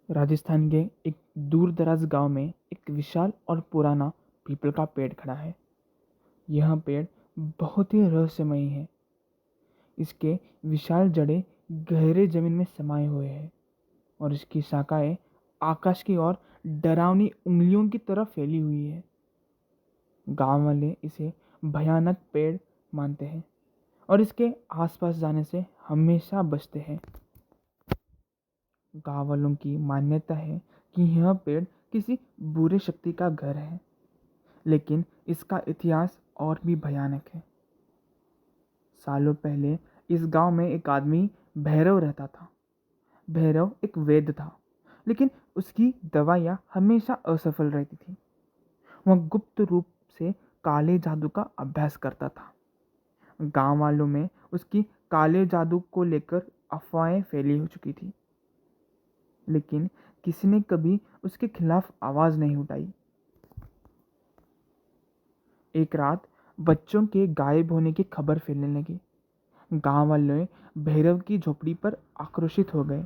राजस्थान के एक दूर दराज गांव में एक विशाल और पुराना पीपल का पेड़ खड़ा है। यह पेड़ बहुत ही रहस्यमयी है। इसके विशाल जड़ें गहरे जमीन में समाये हुए हैं और इसकी शाखाएं आकाश की ओर डरावनी उंगलियों की तरह फैली हुई है। गांव वाले इसे भयानक पेड़ मानते हैं और इसके आसपास जाने से हमेशा बचते हैं। गांव वालों की मान्यता है कि यह पेड़ किसी बुरी शक्ति का घर है, लेकिन इसका इतिहास और भी भयानक है। सालों पहले इस गांव में एक आदमी भैरव रहता था। भैरव एक वैद्य था, लेकिन उसकी दवाइयां हमेशा असफल रहती थी। वह गुप्त रूप से काले जादू का अभ्यास करता था। गांव वालों में उसकी काले जादू को लेकर अफवाहें फैली हो चुकी थी, लेकिन किसी ने कभी उसके खिलाफ आवाज नहीं उठाई। एक रात बच्चों के गायब होने की खबर फैलने लगी। गांव वाले भैरव की झोपड़ी पर आक्रोशित हो गए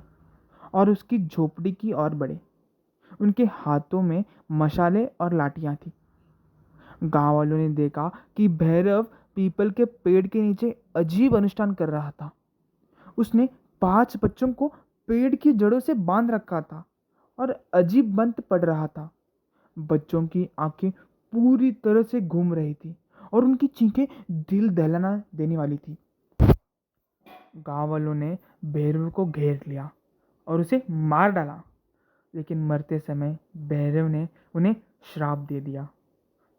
और उसकी झोपड़ी की ओर बढ़े। उनके हाथों में मशाले और लाठियां थी। गांव वालों ने देखा कि भैरव पीपल के पेड़ के नीचे अजीब अनुष्ठान कर रहा था। उसने 5 बच्चों को पेड़ की जड़ों से बांध रखा था और अजीब मंत्र पढ़ रहा था। बच्चों की आंखें पूरी तरह से घूम रही थी और उनकी चीखें दिल दहलाना देने वाली थी। गांव वालों ने भैरव को घेर लिया और उसे मार डाला, लेकिन मरते समय भैरव ने उन्हें श्राप दे दिया,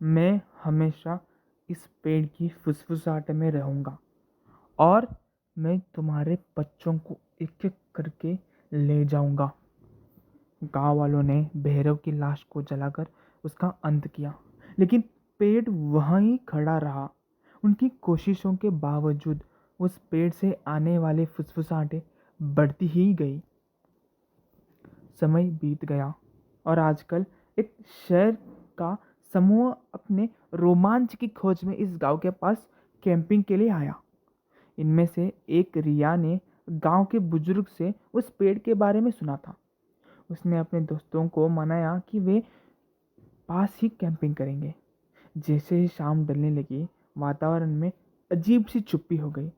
मैं हमेशा इस पेड़ की फुसफुसाहट में रहूंगा और मैं तुम्हारे बच्चों को एक एक करके ले जाऊंगा। गांव वालों ने भैरव की लाश को जलाकर उसका अंत किया, लेकिन पेड़ वहीं खड़ा रहा। उनकी कोशिशों के बावजूद उस पेड़ से आने वाली फुसफुसाहटें बढ़ती ही गई। समय बीत गया और आजकल एक शहर का समूह अपने रोमांच की खोज में इस गांव के पास कैंपिंग के लिए आया। इनमें से एक रिया ने गांव के बुजुर्ग से उस पेड़ के बारे में सुना था। उसने अपने दोस्तों को मनाया कि वे पास ही कैंपिंग करेंगे। जैसे ही शाम ढलने लगी, वातावरण में अजीब सी चुप्पी हो गई।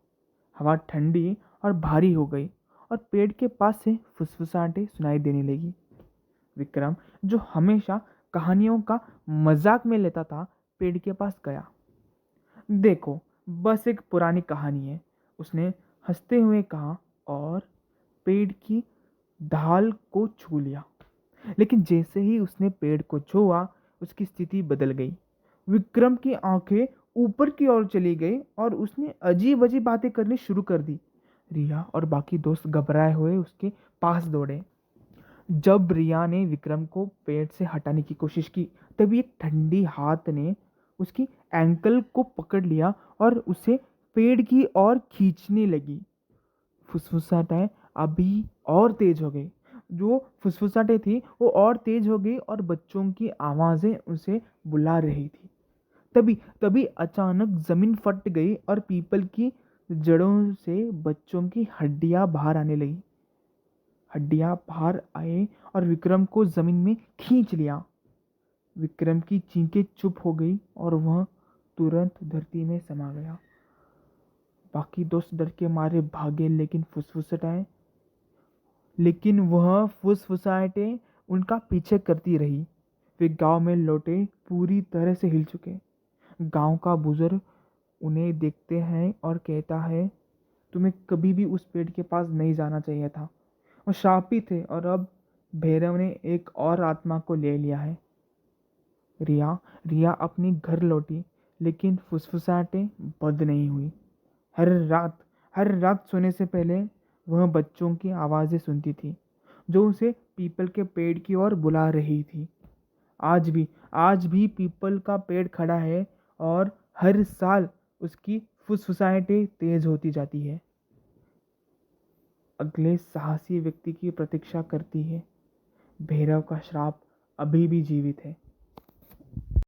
हवा ठंडी और भारी हो गई और पेड़ के पास से फुसफुसाहटें सुनाई देने लगी। विक्रम, जो हमेशा कहानियों का मजाक में लेता था, पेड़ के पास गया। देखो, बस एक पुरानी कहानी है, उसने हंसते हुए कहा और पेड़ की ढाल को छू लिया। लेकिन जैसे ही उसने पेड़ को छुआ, उसकी स्थिति बदल गई। विक्रम की आंखें ऊपर की ओर चली गई और उसने अजीब अजीब बातें करनी शुरू कर दी। रिया और बाकी दोस्त घबराए हुए उसके पास दौड़े। जब रिया ने विक्रम को पेड़ से हटाने की कोशिश की, तभी एक ठंडी हाथ ने उसकी एंकल को पकड़ लिया और उसे पेड़ की ओर खींचने लगी। फुसफुसाहटें अभी और तेज हो गई। जो फुसफुसाहटें थी वो और तेज हो गई और बच्चों की आवाजें उसे बुला रही थी। तभी तभी अचानक जमीन फट गई और पीपल की जड़ों से बच्चों की हड्डियां बाहर आने लगी। हड्डियां बाहर आए और विक्रम को जमीन में खींच लिया। विक्रम की चीखें चुप हो गई और वह तुरंत धरती में समा गया। बाकी दोस्त डर के मारे भागे, लेकिन वह फुसफुसाहटें उनका पीछे करती रही। वे गांव में लौटे पूरी तरह से हिल चुके। गांव का बुजुर्ग उन्हें देखते हैं और कहता है, तुम्हें कभी भी उस पेड़ के पास नहीं जाना चाहिए था, वो शापित थे और अब भैरव ने एक और आत्मा को ले लिया है। रिया रिया अपनी घर लौटी, लेकिन फुसफुसाहटें बंद नहीं हुई। हर रात सोने से पहले वह बच्चों की आवाज़ें सुनती थी, जो उसे पीपल के पेड़ की ओर बुला रही थी। आज भी पीपल का पेड़ खड़ा है और हर साल उसकी फुसफुसाहटें तेज होती जाती है, अगले साहसी व्यक्ति की प्रतीक्षा करती है। भैरव का श्राप अभी भी जीवित है।